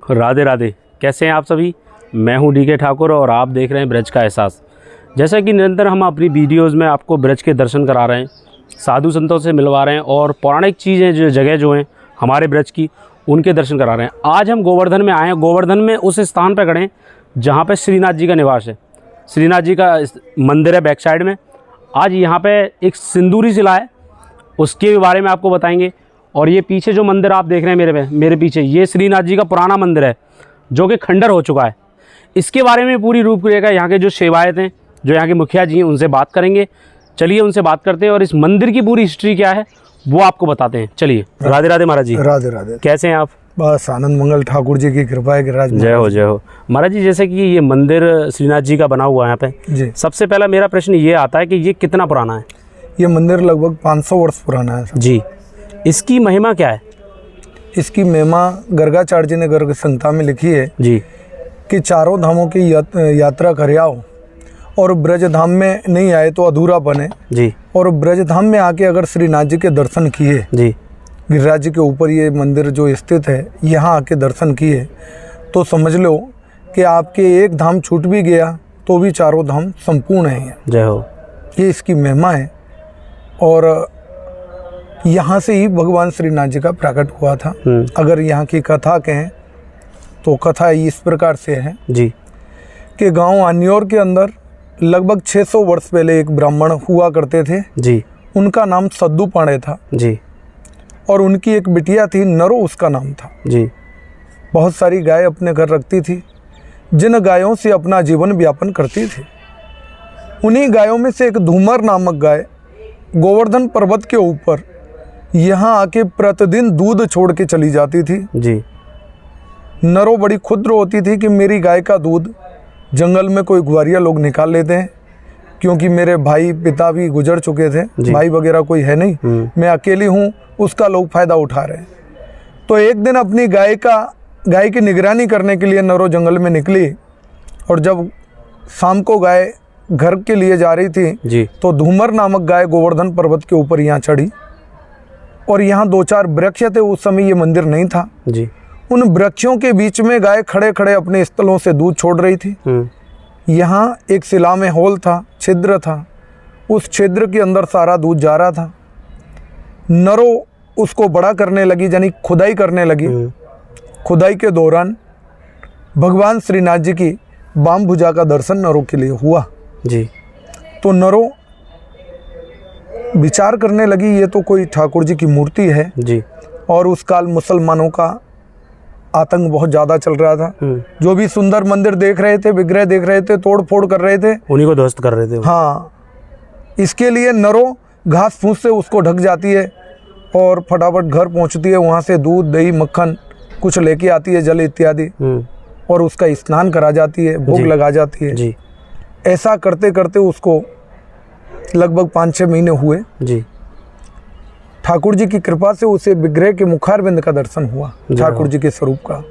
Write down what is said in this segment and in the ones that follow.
राधे राधे। कैसे हैं आप सभी। मैं हूं डीके ठाकुर और आप देख रहे हैं ब्रज का एहसास। जैसा कि निरंतर हम अपनी वीडियोस में आपको ब्रज के दर्शन करा रहे हैं, साधु संतों से मिलवा रहे हैं और पौराणिक चीज़ें जो जगह जो हैं हमारे ब्रज की, उनके दर्शन करा रहे हैं। आज हम गोवर्धन में आए हैं। गोवर्धन में उस स्थान पर खड़े हैं जहाँ पर श्रीनाथ जी का निवास है। श्रीनाथ जी का मंदिर है बैक साइड में। आज यहाँ पे एक सिंदूरी शिला है, उसके बारे में आपको बताएंगे। और ये पीछे जो मंदिर आप देख रहे हैं मेरे पीछे, ये श्रीनाथ जी का पुराना मंदिर है जो कि खंडर हो चुका है। इसके बारे में पूरी रूपरेखा, यहाँ के जो सेवायत हैं, जो यहाँ के मुखिया जी हैं, उनसे बात करेंगे। चलिए उनसे बात करते हैं और इस मंदिर की पूरी हिस्ट्री क्या है वो आपको बताते हैं। चलिए। राधे राधे महाराज जी। राधे राधे। कैसे हैं आप। बस आनंद मंगल, ठाकुर जी की कृपा है। गिरिराज जय हो जय हो महाराज जी। जैसे कि ये मंदिर श्रीनाथ जी का बना हुआ है यहाँ पे जी। सबसे पहला मेरा प्रश्न ये आता है कि ये कितना पुराना है। ये मंदिर लगभग 500 वर्ष पुराना है जी। इसकी महिमा क्या है। इसकी महिमा गर्गाचार्य जी ने गर्ग संहिता में लिखी है जी कि चारों धामों की यात्रा कर आओ और ब्रज धाम में नहीं आए तो अधूरा बने जी। और ब्रज धाम में आके अगर श्रीनाथ जी के दर्शन किए, जी, गिरिराज जी के ऊपर ये मंदिर जो स्थित है, यहाँ आके दर्शन किए तो समझ लो कि आपके एक धाम छूट भी गया तो भी चारों धाम संपूर्ण हैं। जय हो। ये इसकी महिमा है। और यहाँ से ही भगवान श्रीनाथ जी का प्रकट हुआ था। अगर यहाँ की कथा कहें तो कथा इस प्रकार से है जी कि गांव आन्योर के अंदर लगभग 600 वर्ष पहले एक ब्राह्मण हुआ करते थे जी। उनका नाम सद्दू पांडे था जी। और उनकी एक बिटिया थी, नरो उसका नाम था जी। बहुत सारी गाय अपने घर रखती थी, जिन गायों से अपना जीवन व्यापन करती थी। उन्हीं गायों में से एक धूमर नामक गाय गोवर्धन पर्वत के ऊपर यहाँ आके प्रतिदिन दूध छोड़ के चली जाती थी जी। नरो बड़ी क्षुद्र होती थी कि मेरी गाय का दूध जंगल में कोई ग्वारिया लोग निकाल लेते हैं, क्योंकि मेरे भाई पिता भी गुजर चुके थे, भाई वगैरह कोई है नहीं, मैं अकेली हूँ, उसका लोग फ़ायदा उठा रहे हैं। तो एक दिन अपनी गाय की निगरानी करने के लिए नरो जंगल में निकली और जब शाम को गाय घर के लिए जा रही थी जी। तो धूमर नामक गाय गोवर्धन पर्वत के ऊपर यहाँ चढ़ी और यहाँ 2-4 वृक्ष थे। उस समय ये मंदिर नहीं था जी। उन वृक्षों के बीच में गाय खड़े खड़े अपने स्थलों से दूध छोड़ रही थी। यहाँ एक शिला में होल था, छिद्र था, उस छिद्र के अंदर सारा दूध जा रहा था। नरो उसको बड़ा करने लगी, यानी खुदाई करने लगी। खुदाई के दौरान भगवान श्रीनाथ जी की बाम भुजा का दर्शन नरो के लिए हुआ जी। तो नरो विचार करने लगी ये तो कोई ठाकुर जी की मूर्ति है जी। और उस काल मुसलमानों का आतंक बहुत ज़्यादा चल रहा था। जो भी सुंदर मंदिर देख रहे थे, विग्रह देख रहे थे, तोड़ फोड़ कर रहे थे, उन्हीं को ध्वस्त कर रहे थे। हाँ, इसके लिए नरो घास फूस से उसको ढक जाती है और फटाफट घर पहुंचती है। वहाँ से दूध दही मक्खन कुछ लेके आती है, जल इत्यादि, और उसका स्नान करा जाती है, भोग लगा जाती है जी। ऐसा करते करते उसको लगभग 5-6 महीने हुए जी। ठाकुर जी की कृपा से उसे विग्रह के मुखारबिंद का दर्शन हुआ, ठाकुर जी के स्वरूप का।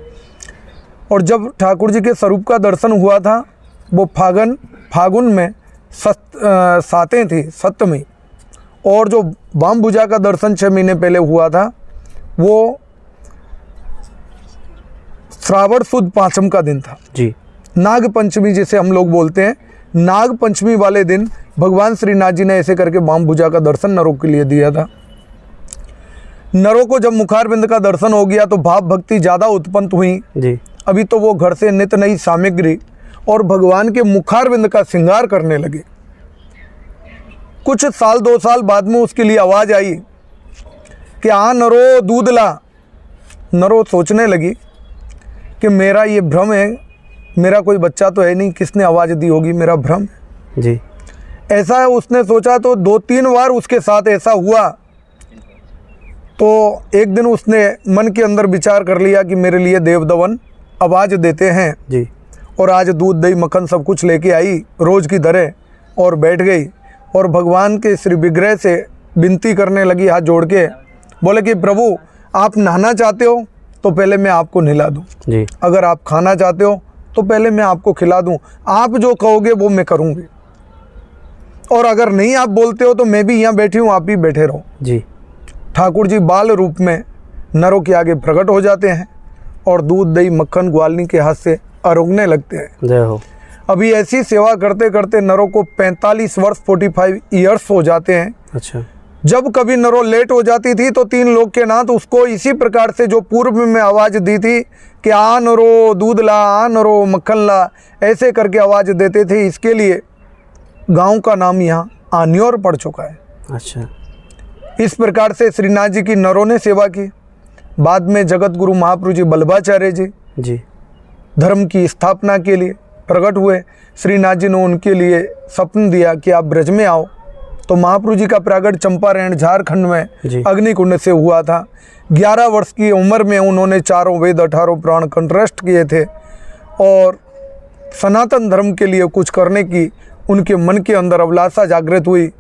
और जब ठाकुर जी के स्वरूप का दर्शन हुआ था वो फागुन में सातें थी, सप्तमी, और जो वाम भुजा का दर्शन 6 महीने पहले हुआ था वो श्रावण सुद 5वीं का दिन था जी। नाग पंचमी जिसे हम लोग बोलते हैं, नाग पंचमी वाले दिन भगवान श्रीनाथ जी ने ऐसे करके वाम भुजा का दर्शन नरो के लिए दिया था। नरो को जब मुखारबिंद का दर्शन हो गया तो भाव भक्ति ज़्यादा उत्पन्न हुई जी। अभी तो वो घर से नित नई सामग्री और भगवान के मुखारबिंद का श्रृंगार करने लगे। कुछ साल 2 साल बाद में उसके लिए आवाज़ आई कि हाँ नरो दूध ला। नरो सोचने लगी कि मेरा ये भ्रम है, मेरा कोई बच्चा तो है नहीं, किसने आवाज़ दी होगी, मेरा भ्रम है जी। ऐसा है उसने सोचा। तो 2-3 बार उसके साथ ऐसा हुआ तो एक दिन उसने मन के अंदर विचार कर लिया कि मेरे लिए देवदवन आवाज़ देते हैं जी। और आज दूध दही मक्खन सब कुछ लेके आई रोज़ की तरह और बैठ गई और भगवान के श्री विग्रह से विनती करने लगी, हाथ जोड़ के बोले कि प्रभु आप नहाना चाहते हो तो पहले मैं आपको नहला दूँ जी। अगर आप खाना चाहते हो तो पहले मैं आपको खिला दूँ, आप जो कहोगे वो मैं करूँगी, और अगर नहीं आप बोलते हो तो मैं भी यहाँ बैठी हूँ, आप भी बैठे रहो जी। ठाकुर जी बाल रूप में नरों के आगे प्रकट हो जाते हैं और दूध दही मक्खन ग्वालिनी के हाथ से अरोगने लगते हैं। जय हो। अभी ऐसी सेवा करते करते नरों को 45 वर्ष 45 ईयर्स हो जाते हैं। अच्छा। जब कभी नरो लेट हो जाती थी तो 3 लोग के नाथ उसको इसी प्रकार से जो पूर्व में आवाज़ दी थी कि आ नरो दूध ला, आ नरो मक्खन ला, ऐसे करके आवाज़ देते थे। इसके लिए गांव का नाम यहाँ आन्योर पड़ चुका है। अच्छा। इस प्रकार से श्रीनाथ जी की नरों ने सेवा की। बाद में जगत गुरु महाप्रभु जी बल्लभाचार्य जी धर्म की स्थापना के लिए प्रकट हुए। श्रीनाथ जी ने उनके लिए स्वप्न दिया कि आप ब्रज में आओ। तो महाप्रभु जी का प्रागट चंपारण झारखंड में अग्निकुंड से हुआ था। 11 वर्ष की उम्र में उन्होंने 4 वेद 18 पुराण कंठस्थ किए थे और सनातन धर्म के लिए कुछ करने की उनके मन के अंदर अभिलाषा जागृत हुई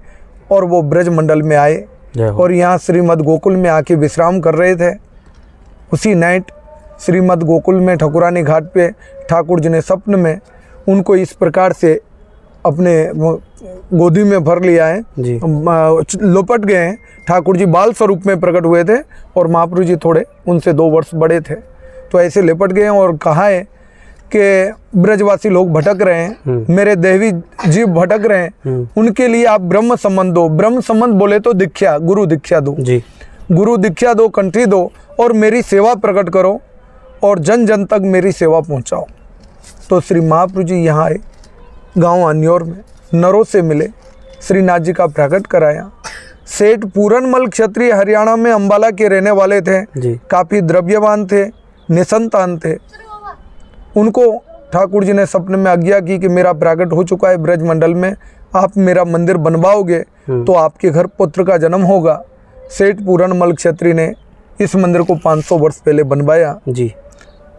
और वो ब्रज मंडल में आए और यहाँ श्रीमद् गोकुल में आके विश्राम कर रहे थे। उसी नाइट श्रीमद् गोकुल में ठकुरानी घाट पे ठाकुर जी ने स्वप्न में उनको इस प्रकार से अपने गोदी में भर लिया है, लपट गए हैं। ठाकुर जी बाल स्वरूप में प्रकट हुए थे और महाप्रभु जी थोड़े उनसे 2 वर्ष बड़े थे। तो ऐसे लिपट गए और कहा है कि ब्रजवासी लोग भटक रहे हैं, मेरे देवी जीव भटक रहे हैं, उनके लिए आप ब्रह्म संबंध दो। ब्रह्म संबंध बोले तो दीक्षा, गुरु दीक्षा दो जी, गुरु दीक्षा दो, कंठी दो और मेरी सेवा प्रकट करो और जन जन तक मेरी सेवा पहुंचाओ। तो श्री महाप्रभु जी यहाँ आए, गांव अन्योर में नरों से मिले, श्रीनाथ जी का प्रकट कराया। सेठ पूरनमल क्षत्रिय हरियाणा में अंबाला के रहने वाले थे, काफ़ी द्रव्यवान थे, निसंतान थे। उनको ठाकुर जी ने सपने में आज्ञा की कि मेरा प्रकट हो चुका है ब्रज मंडल में, आप मेरा मंदिर बनवाओगे तो आपके घर पुत्र का जन्म होगा। सेठ पूरनमल क्षत्रिय ने इस मंदिर को 500 वर्ष पहले बनवाया जी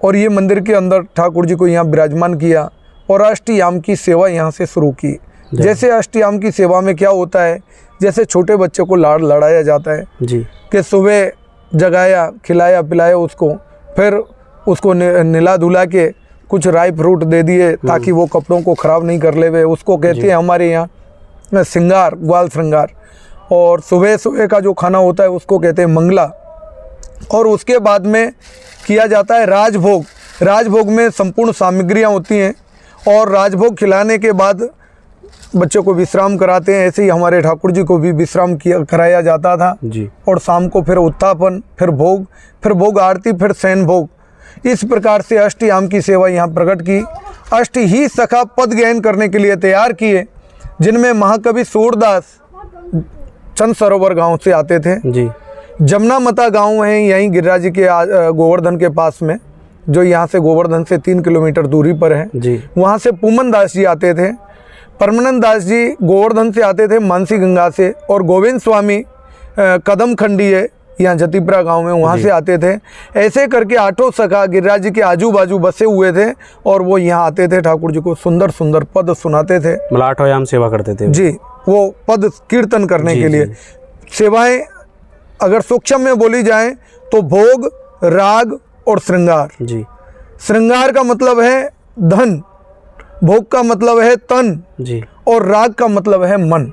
और ये मंदिर के अंदर ठाकुर जी को यहाँ विराजमान किया और अष्टयाम की सेवा यहाँ से शुरू की। जैसे अष्टयाम की सेवा में क्या होता है, जैसे छोटे बच्चे को लाड़ लड़ाया जाता है जी कि सुबह जगाया, खिलाया पिलाया उसको, फिर उसको निला धुला के कुछ राई फ्रूट दे दिए ताकि वो कपड़ों को ख़राब नहीं कर ले। उसको कहते हैं हमारे यहाँ श्रृंगार, ग्वाल श्रृंगार। और सुबह सुबह का जो खाना होता है उसको कहते हैं मंगला। और उसके बाद में किया जाता है राजभोग। राजभोग में संपूर्ण सामग्रियाँ होती हैं और राजभोग खिलाने के बाद बच्चों को विश्राम कराते हैं। ऐसे ही हमारे ठाकुर जी को भी विश्राम कराया जाता था जी। और शाम को फिर उत्थापन, फिर भोग आरती, फिर शयन भोग। इस प्रकार से अष्टयाम की सेवा यहाँ प्रकट की। अष्ट ही सखा पद गायन करने के लिए तैयार किए, जिनमें महाकवि सूरदास चंद सरोवर गांव से आते थे जी। जमुना मता गांव है यहीं गिरिराज जी के गोवर्धन के पास में, जो यहाँ से गोवर्धन से 3 किलोमीटर दूरी पर है जी। वहाँ से पुमन दास जी आते थे, परमानंद दास जी गोवर्धन से आते थे मानसी गंगा से, और गोविंद स्वामी कदम खंडी है यहाँ जतिपुरा गांव में, वहाँ से आते थे। ऐसे करके 8 सखा गिरिराज जी के आजू बाजू बसे हुए थे और वो यहाँ आते थे, ठाकुर जी को सुंदर सुंदर पद सुनाते थे। मतलब 8 याम सेवा करते थे जी। वो पद कीर्तन करने के लिए सेवाएं अगर सूक्ष्म में बोली जाए तो भोग, राग और श्रृंगार जी। श्रृंगार का मतलब है धन, भोग का मतलब है तन जी, और राग का मतलब है मन।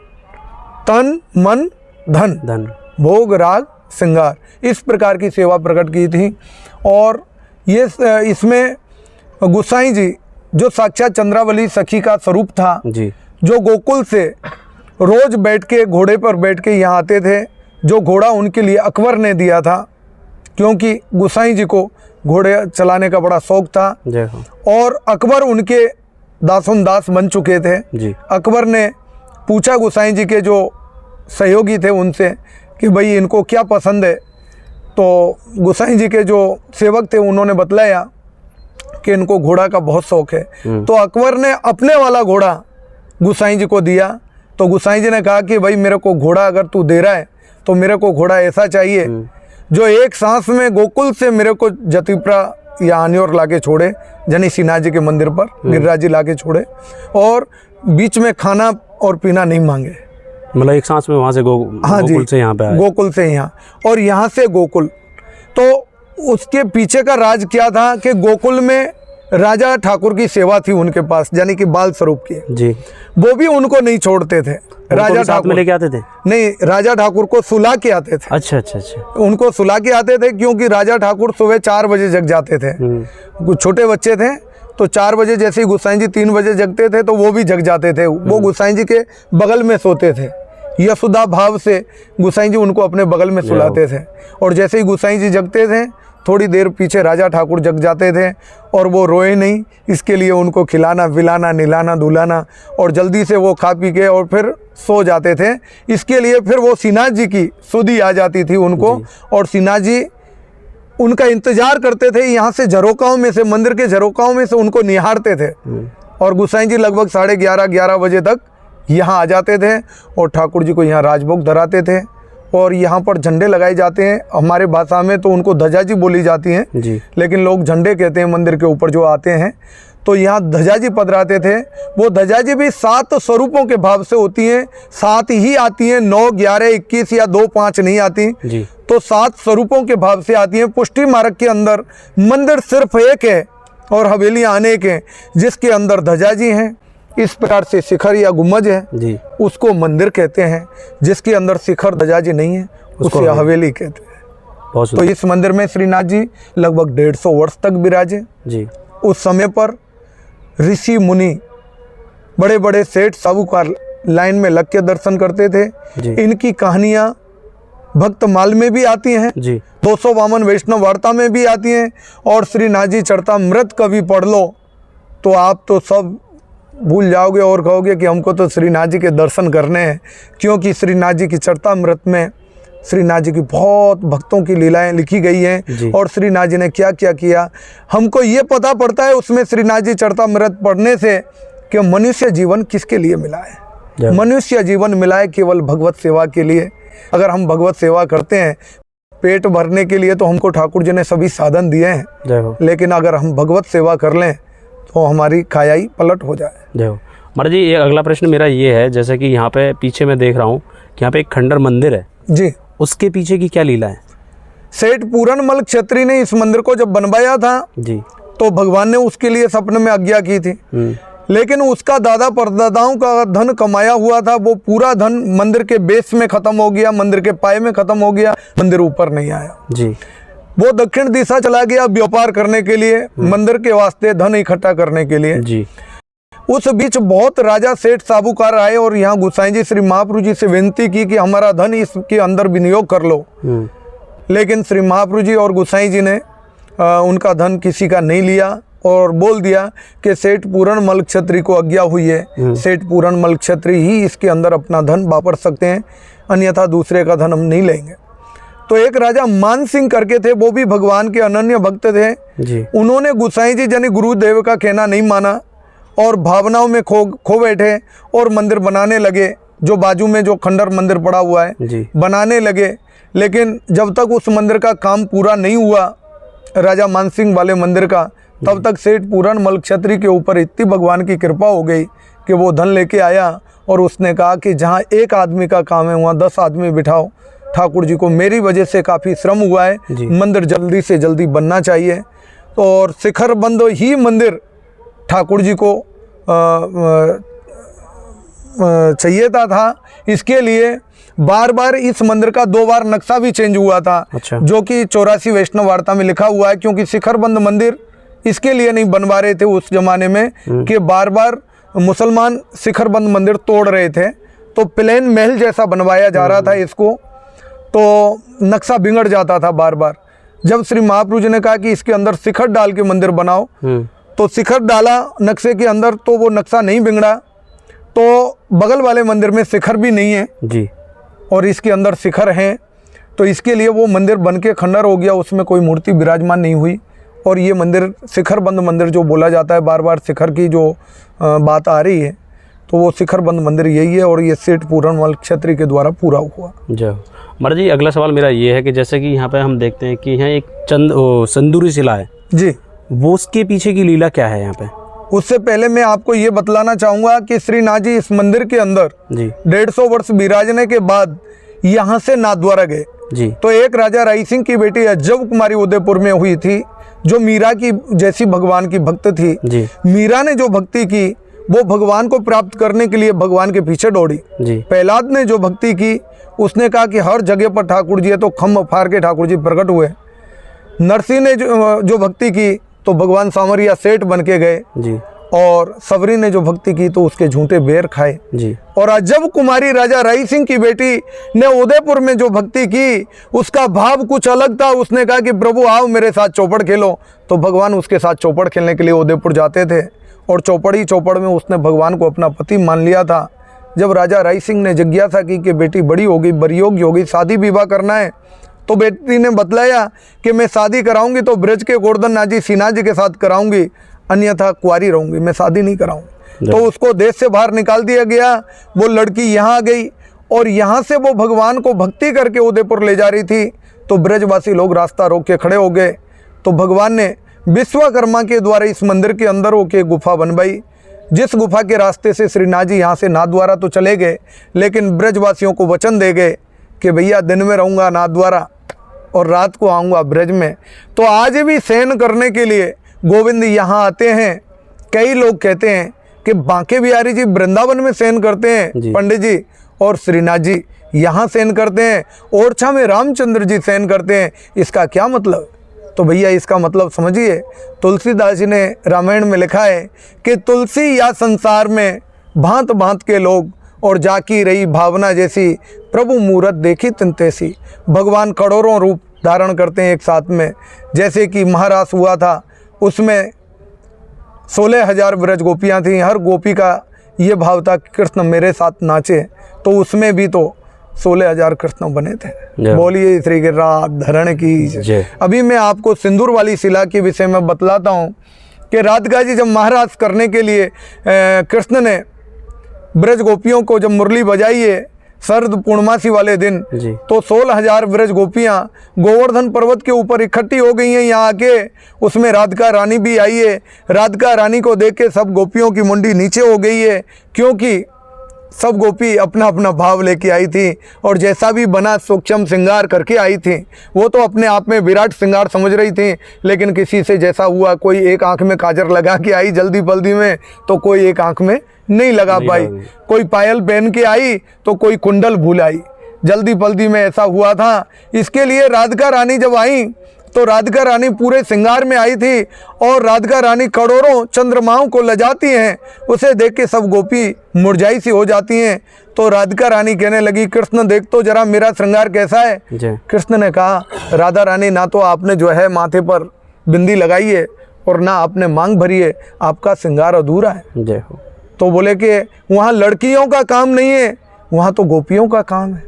तन मन धन, भोग राग श्रृंगार, इस प्रकार की सेवा प्रकट की थी। और ये इसमें गोसाई जी जो साक्षात चंद्रावली सखी का स्वरूप था जी, जो गोकुल से रोज बैठ के घोड़े पर बैठ के यहाँ आते थे, जो घोड़ा उनके लिए अकबर ने दिया था, क्योंकि गोसाई जी को घोड़े चलाने का बड़ा शौक था और अकबर उनके दासों दास बन चुके थे जी। अकबर ने पूछा गोसाई जी के जो सहयोगी थे उनसे कि भाई इनको क्या पसंद है, तो गोसाई जी के जो सेवक थे उन्होंने बतलाया कि इनको घोड़ा का बहुत शौक है। तो अकबर ने अपने वाला घोड़ा गोसाई जी को दिया। तो गोसाई जी ने कहा कि भाई मेरे को घोड़ा अगर तू दे रहा है तो मेरे को घोड़ा ऐसा चाहिए जो एक सांस में गोकुल से मेरे को जतिपुरा या आन्योर लाके छोड़े, जनी श्रीनाथ जी के मंदिर पर गिरिराज जी लाके छोड़े, और बीच में खाना और पीना नहीं मांगे। मतलब एक सांस में वहाँ से गोकुल से यहाँ पे आए। गोकुल से यहाँ और यहाँ से गोकुल। तो उसके पीछे का राज क्या था कि गोकुल में राजा ठाकुर की सेवा थी उनके पास, यानी कि बाल स्वरूप की जी, वो भी उनको नहीं छोड़ते थे। राजा ठाकुर में लेके आते थे? नहीं, राजा ठाकुर को सुला के आते थे। अच्छा अच्छा अच्छा। उनको सुला के आते थे, क्योंकि राजा ठाकुर सुबह 4 बजे जग जाते थे। कुछ छोटे बच्चे थे तो 4 बजे जैसे ही गोसाई जी 3 बजे जगते थे तो वो भी जग जाते थे। वो गोसाई जी के बगल में सोते थे, यशोदा भाव से गोसाई जी उनको अपने बगल में सुलाते थे। और जैसे ही गोसाई जी जगते थे, थोड़ी देर पीछे राजा ठाकुर जग जाते थे और वो रोए नहीं, इसके लिए उनको खिलाना पिलाना निलाना धुलाना और जल्दी से वो खा पी के और फिर सो जाते थे। इसके लिए फिर वो श्रीनाथ जी की सुधि आ जाती थी उनको, और श्रीनाथ जी उनका इंतजार करते थे। यहाँ से झरोकाओं में से, मंदिर के झरोकाओं में से उनको निहारते थे। और गोसाई जी लगभग 11:30 बजे तक यहाँ आ जाते थे और ठाकुर जी को यहाँ राजभोग धराते थे। और यहाँ पर झंडे लगाए जाते हैं, हमारे भाषा में तो उनको ध्वजा जी बोली जाती हैं जी, लेकिन लोग झंडे कहते हैं मंदिर के ऊपर जो आते हैं। तो यहाँ ध्वजा जी पधराते थे। वो ध्वजा जी भी 7 स्वरूपों के भाव से होती हैं, 7 ही आती हैं, 9, 11, 21 या 2, 5 नहीं आती जी। तो 7 स्वरूपों के भाव से आती हैं। पुष्टि मार्ग के अंदर मंदिर सिर्फ एक है और हवेलियाँ अनेक हैं, जिसके अंदर ध्वजा जी हैं। इस प्रकार से शिखर या गुम्बज है जी, उसको मंदिर कहते हैं। जिसके अंदर शिखर ध्वजा जी नहीं है उसे हवेली कहते हैं। तो इस मंदिर में श्रीनाथ जी लगभग 150 वर्ष तक विराजे जी। उस समय पर ऋषि मुनि बड़े बड़े सेठ साहूकार लाइन में लग के दर्शन करते थे। इनकी कहानियाँ भक्तमाल में भी आती हैं जी, 252 वैष्णव वार्ता में भी आती हैं। और श्रीनाथ जी चरतामृत कभी पढ़ लो तो आप तो सब भूल जाओगे और कहोगे कि हमको तो श्रीनाथ जी के दर्शन करने हैं, क्योंकि श्रीनाथ जी की चरतामृत में श्रीनाथ जी की बहुत भक्तों की लीलाएं लिखी गई हैं और श्रीनाथ जी ने क्या क्या किया हमको ये पता पड़ता है उसमें श्रीनाथ जी चरतामृत पढ़ने से कि मनुष्य जीवन किसके लिए मिला है। मनुष्य जीवन मिला है केवल भगवत सेवा के लिए। अगर हम भगवत सेवा करते हैं पेट भरने के लिए तो हमको ठाकुर जी ने सभी साधन दिए हैं, लेकिन अगर हम भगवत सेवा कर लें तो हमारी काया ही पलट हो जाए। जय हो। महाराज जी, एक अगला प्रश्न मेरा ये है, जैसे कि यहाँ पे पीछे मैं देख रहा हूँ कि यहाँ पे एक खंडर मंदिर है जी, उसके पीछे की क्या लीला है? सेठ पूरनमल क्षत्रिय ने इस मंदिर को जब बनवाया था जी, तो भगवान ने उसके लिए सपने में आज्ञा की थी, लेकिन उसका दादा परदादाओं का धन कमाया हुआ था, वो पूरा धन मंदिर के बेस में खत्म हो गया, मंदिर के पाए में खत्म हो गया, मंदिर ऊपर नहीं आया जी। वो दक्षिण दिशा चला गया व्यापार करने के लिए, मंदिर के वास्ते धन इकट्ठा करने के लिए जी। उस बीच बहुत राजा सेठ साहूकार आए और यहाँ गोसाई जी श्री महाप्रभु जी से विनती की कि हमारा धन इसके अंदर विनियोग कर लो। लेकिन श्री महाप्रभु जी और गोसाई जी ने उनका धन किसी का नहीं लिया और बोल दिया कि सेठ पूरनमल क्षत्रिय को आज्ञा हुई है, सेठ पूरनमल क्षत्रिय ही इसके अंदर अपना धन वापर सकते हैं, अन्यथा दूसरे का धन हम नहीं लेंगे। तो एक राजा मान सिंह करके थे, वो भी भगवान के अनन्य भक्त थे जी। उन्होंने गोसाई जी यानी गुरुदेव का कहना नहीं माना और भावनाओं में खो बैठे और मंदिर बनाने लगे। जो बाजू में जो खंडर मंदिर पड़ा हुआ है जी, बनाने लगे। लेकिन जब तक उस मंदिर का काम पूरा नहीं हुआ राजा मान सिंह वाले मंदिर का, तब तक सेठ पूरनमल क्षत्रिय के ऊपर इतनी भगवान की कृपा हो गई कि वो धन लेके आया और उसने कहा कि जहाँ एक आदमी का काम है वहाँ 10 आदमी बिठाओ। ठाकुर जी को मेरी वजह से काफ़ी श्रम हुआ है, मंदिर जल्दी से जल्दी बनना चाहिए। और शिखर बंद ही मंदिर ठाकुर जी को चाहिए था। इसके लिए बार बार इस मंदिर का 2 बार नक्शा भी चेंज हुआ था। अच्छा। जो कि 84 वैष्णव वार्ता में लिखा हुआ है, क्योंकि शिखर बंद मंदिर इसके लिए नहीं बनवा रहे थे उस जमाने में कि बार बार मुसलमान शिखर बंद मंदिर तोड़ रहे थे, तो प्लेन महल जैसा बनवाया जा रहा था इसको, तो नक्शा बिगड़ जाता था बार बार। जब श्री महाप्रभु जी ने कहा कि इसके अंदर शिखर डाल के मंदिर बनाओ, तो शिखर डाला नक्शे के अंदर, तो वो नक्शा नहीं बिगड़ा। तो बगल वाले मंदिर में शिखर भी नहीं है जी, और इसके अंदर शिखर हैं, तो इसके लिए वो मंदिर बन के खंडर हो गया, उसमें कोई मूर्ति विराजमान नहीं हुई। और ये मंदिर शिखर बंद मंदिर जो बोला जाता है, बार बार शिखर की जो बात आ रही है, तो वो शिखर बंद मंदिर यही है और ये सेठ पूरनमल क्षत्रिय के द्वारा पूरा हुआ। जय महाराज जी। अगला सवाल मेरा ये है कि जैसे कि यहाँ पे हम देखते हैं कि यहाँ एक संदूरी शिला है जी, वो उसके पीछे की लीला क्या है यहाँ पे? उससे पहले मैं आपको ये बतलाना चाहूँगा कि श्रीनाथ जी इस मंदिर के अंदर जी 150 वर्ष विराजने के बाद यहाँ से नाथद्वारा गए जी। तो एक राजा राय सिंह की बेटी अजब कुमारी उदयपुर में हुई थी, जो मीरा की जैसी भगवान की भक्त थी, मीरा ने जो भक्ति की वो भगवान को प्राप्त करने के लिए भगवान के पीछे दौड़ी। प्रहलाद ने जो भक्ति की उसने कहा कि हर जगह पर ठाकुर जी है, तो खम्भ फाड़ के ठाकुर जी प्रकट हुए। नरसिंह ने जो भक्ति की तो भगवान सांवरिया सेठ बन के गए जी। और सबरी ने जो भक्ति की तो उसके झूठे बेर खाए जी। और अजब कुमारी राजा राई सिंह की बेटी ने उदयपुर में जो भक्ति की उसका भाव कुछ अलग था। उसने कहा कि प्रभु आओ मेरे साथ चौपड़ खेलो, तो भगवान उसके साथ चौपड़ खेलने के लिए उदयपुर जाते थे। और चौपड़ में उसने भगवान को अपना पति मान लिया था। जब राजा राई सिंह ने जिज्ञासा की कि बेटी बड़ी होगी, बरियोग्य होगी, शादी विवाह करना है, तो बेटी ने बतलाया कि मैं शादी कराऊंगी तो ब्रज के गोवर्धन नाजी सिन्हा जी के साथ कराऊंगी, अन्यथा कुंवारी रहूंगी, मैं शादी नहीं कराऊंगी। तो उसको देश से बाहर निकाल दिया गया। वो लड़की यहाँ आ गई और यहाँ से वो भगवान को भक्ति करके उदयपुर ले जा रही थी। तो ब्रजवासी लोग रास्ता रोक के खड़े हो गए। तो भगवान ने विश्वकर्मा के द्वारा इस मंदिर के अंदर होके गुफा बनवाई, जिस गुफा के रास्ते से श्रीनाथ जी यहाँ से नाथद्वारा तो चले गए, लेकिन ब्रजवासियों को वचन दे गए कि भैया दिन में रहूँगा नाथद्वारा और रात को आऊँगा ब्रज में। तो आज भी शयन करने के लिए गोविंद यहाँ आते हैं। कई लोग कहते हैं कि बांके बिहारी जी वृंदावन में शयन करते हैं पंडित जी, और श्रीनाथ जी यहाँ शयन करते हैं, ओरछा में रामचंद्र जी शयन करते हैं। इसका क्या मतलब? तो भैया इसका मतलब समझिए, तुलसीदास जी ने रामायण में लिखा है कि तुलसी या संसार में भांत भांत के लोग, और जाकी रही भावना जैसी, प्रभु मूरत देखी तिनतेसी। भगवान करोड़ों रूप धारण करते हैं एक साथ में। जैसे कि महारास हुआ था, उसमें 16,000 ब्रज गोपियाँ थीं। हर गोपी का ये भाव था कि कृष्ण मेरे साथ नाचे, तो उसमें भी तो 16,000 कृष्ण बने थे। बोलिए श्री गिरिराधरण की। अभी मैं आपको सिंदूर वाली शिला के विषय में बतलाता हूँ कि राधिका जी जब महाराज करने के लिए कृष्ण ने ब्रज गोपियों को जब मुरली बजाई है शरद पूर्णमासी वाले दिन, तो 16,000 ब्रज गोपियाँ गोवर्धन पर्वत के ऊपर इकट्ठी हो गई हैं यहाँ आके। उसमें राधिका रानी भी आई है। राधिका रानी को देख के सब गोपियों की मुंडी नीचे हो गई है, क्योंकि सब गोपी अपना अपना भाव लेके आई थी और जैसा भी बना सूक्ष्म श्रृंगार करके आई थी। वो तो अपने आप में विराट श्रृंगार समझ रही थी, लेकिन किसी से जैसा हुआ, कोई एक आंख में काजर लगा के आई जल्दी बल्दी में, तो कोई एक आंख में नहीं लगा पाई। कोई पायल पहन के आई तो कोई कुंडल भूल आई, जल्दी बल्दी में ऐसा हुआ था। इसके लिए राधिका रानी जब आई तो राधिका रानी पूरे श्रृंगार में आई थी, और राधिका रानी करोड़ों चंद्रमाओं को लजाती हैं। उसे देख के सब गोपी मुरझाई सी हो जाती हैं। तो राधिका रानी कहने लगी, कृष्ण देख तो जरा मेरा श्रृंगार कैसा है। कृष्ण ने कहा, राधा रानी ना तो आपने जो है माथे पर बिंदी लगाई है और ना आपने मांग भरी है, आपका श्रृंगार अधूरा है। तो बोले कि वहाँ लड़कियों का काम नहीं है, वहाँ तो गोपियों का काम है।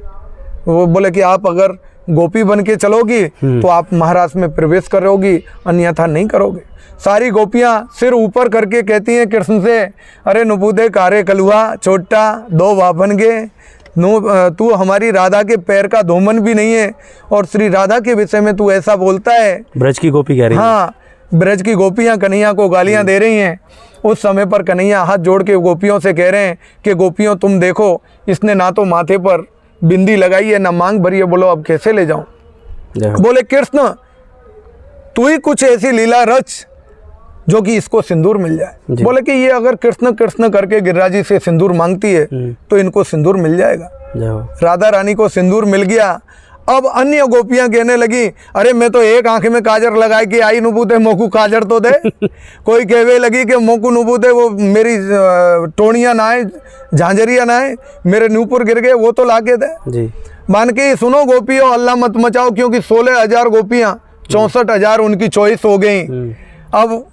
वो बोले कि आप अगर गोपी बन के चलोगी तो आप महाराज में प्रवेश करोगी, अन्यथा नहीं करोगे। सारी गोपियाँ सिर ऊपर करके कहती हैं कृष्ण से, अरे नुपुदे कारे कलुआ छोटा दो वाभन गे, तू हमारी राधा के पैर का धोमन भी नहीं है, और श्री राधा के विषय में तू ऐसा बोलता है। ब्रज की गोपी कह रही है। हाँ, ब्रज की गोपियाँ कन्हैया को गालियाँ दे रही हैं। उस समय पर कन्हैया हाथ जोड़ के गोपियों से कह रहे हैं कि गोपियों तुम देखो, इसने ना तो माथे पर बिंदी लगाई है ना मांग भरी है, बोलो अब कैसे ले जाऊं। बोले कृष्ण तू ही कुछ ऐसी लीला रच जो कि इसको सिंदूर मिल जाए। बोले कि ये अगर कृष्ण कृष्ण करके गिरिराज जी से सिंदूर मांगती है तो इनको सिंदूर मिल जाएगा। राधा रानी को सिंदूर मिल गया। अब अन्य गोपियां कहने लगी, अरे मैं तो एक आंख में काजर लगाए कि आई नुबूते मोकू काजर तो दे। कोई कहवे लगी कि मोकू नुबूते वो मेरी टोनिया ना है, झांझरिया ना है, मेरे नुपुर गिर गए वो तो ला के दे। मान के सुनो गोपियों, अल्लाह मत मचाओ, क्योंकि 16,000 गोपियां 64,000 उनकी चॉइस हो गई। अब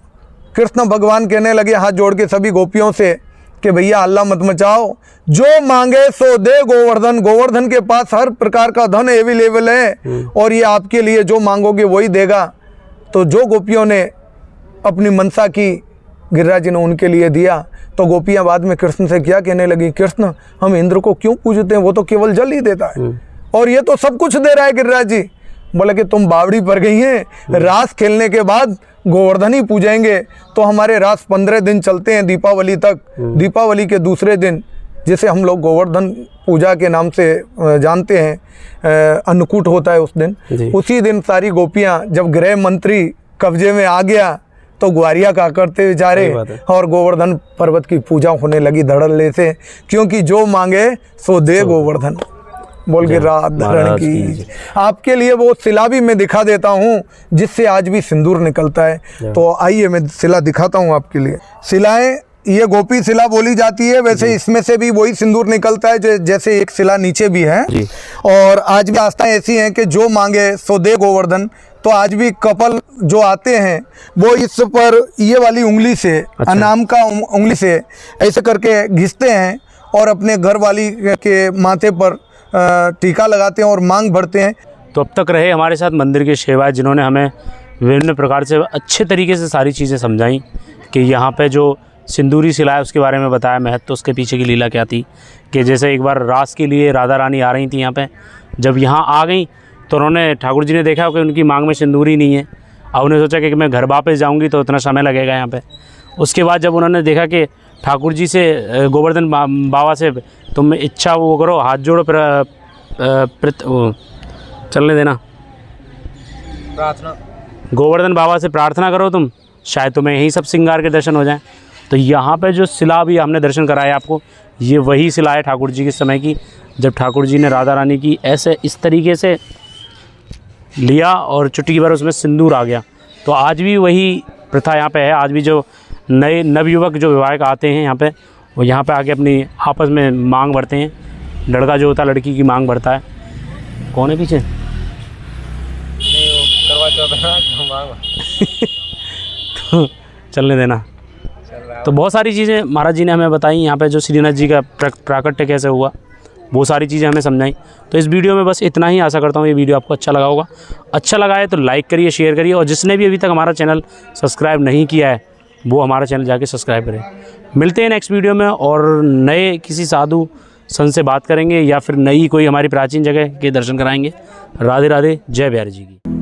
कृष्ण भगवान कहने लगे हाथ जोड़ के सभी गोपियों से कि भैया अल्लाह मत मचाओ, जो मांगे सो दे गोवर्धन। गोवर्धन के पास हर प्रकार का धन अवेलेबल है और ये आपके लिए जो मांगोगे वही देगा। तो जो गोपियों ने अपनी मनसा की गिरिराज जी ने उनके लिए दिया। तो गोपियां बाद में कृष्ण से क्या कहने लगी, कृष्ण हम इंद्र को क्यों पूजते हैं, वो तो केवल जल ही देता है और ये तो सब कुछ दे रहा है गिरिराज जी। बोले कि तुम बावड़ी पर गई हैं, रास खेलने के बाद गोवर्धन ही पूजेंगे। तो हमारे रास 15 दिन चलते हैं दीपावली तक। दीपावली के दूसरे दिन, जिसे हम लोग गोवर्धन पूजा के नाम से जानते हैं, अन्नकूट होता है उस दिन। उसी दिन सारी गोपियां जब गृह मंत्री कब्जे में आ गया तो ग्वारिया का करते बेचारे, और गोवर्धन पर्वत की पूजा होने लगी धड़ल्ले से, क्योंकि जो मांगे सो दे गोवर्धन, बोल के रात धरण की। आपके लिए वो शिला भी मैं दिखा देता हूँ जिससे आज भी सिंदूर निकलता है। तो आइए मैं शिला दिखाता हूँ आपके लिए। शिलाएं ये गोपी शिला बोली जाती है, वैसे इसमें से भी वही सिंदूर निकलता है जैसे एक शिला नीचे भी है। और आज भी आस्थाएं ऐसी हैं कि जो मांगे सो दे गोवर्धन। तो आज भी कपल जो आते हैं वो इस पर ये वाली उंगली से, अनाम का उंगली से ऐसे करके घिसते हैं और अपने घर वाली के माथे पर टीका लगाते हैं और मांग भरते हैं। तो अब तक रहे हमारे साथ मंदिर के सेवाएं, जिन्होंने हमें विभिन्न प्रकार से अच्छे तरीके से सारी चीज़ें समझाई कि यहाँ पे जो सिंदूरी शिला है उसके बारे में बताया, महत्व, उसके पीछे की लीला क्या थी। कि जैसे एक बार रास के लिए राधा रानी आ रही थी यहाँ पे, जब यहाँ आ गई तो उन्होंने, ठाकुर जी ने देखा कि उनकी मांग में सिंदूर ही नहीं है। अब उन्हें सोचा कि मैं घर वापस जाऊँगी तो इतना समय लगेगा यहाँ पर। उसके बाद जब उन्होंने देखा कि ठाकुर जी से, गोवर्धन बाबा से तुम इच्छा वो करो, हाथ जोड़ो, चलने देना, प्रार्थना, गोवर्धन बाबा से प्रार्थना करो तुम, शायद तुम्हें यही सब श्रृंगार के दर्शन हो जाएं। तो यहाँ पे जो शिला भी हमने दर्शन कराया आपको, ये वही शिला है ठाकुर जी के समय की, जब ठाकुर जी ने राधा रानी की ऐसे इस तरीके से लिया और चुटकी भर उसमें सिंदूर आ गया। तो आज भी वही प्रथा यहाँ पे है। आज भी जो नए नवयुवक जो विवाहिक आते हैं यहाँ पे, वो यहाँ पे आके अपनी आपस में मांग भरते हैं। लड़का जो होता है लड़की की मांग भरता है। कौन है पीछे? करवा चौथ तो चलने देना। तो बहुत सारी चीज़ें महाराज जी ने हमें बताई यहाँ पे, जो श्रीनाथ जी का प्राकट्य कैसे हुआ, वो सारी चीज़ें हमें समझाई। तो इस वीडियो में बस इतना ही। आशा करता हूँ ये वीडियो आपको अच्छा लगा होगा। अच्छा लगा है तो लाइक करिए, शेयर करिए, और जिसने भी अभी तक हमारा चैनल सब्सक्राइब नहीं किया है वो हमारा चैनल जाके सब्सक्राइब करें। मिलते हैं नेक्स्ट वीडियो में और नए किसी साधु संत से बात करेंगे, या फिर नई कोई हमारी प्राचीन जगह के दर्शन कराएंगे। राधे राधे, जय बिहारी जी की।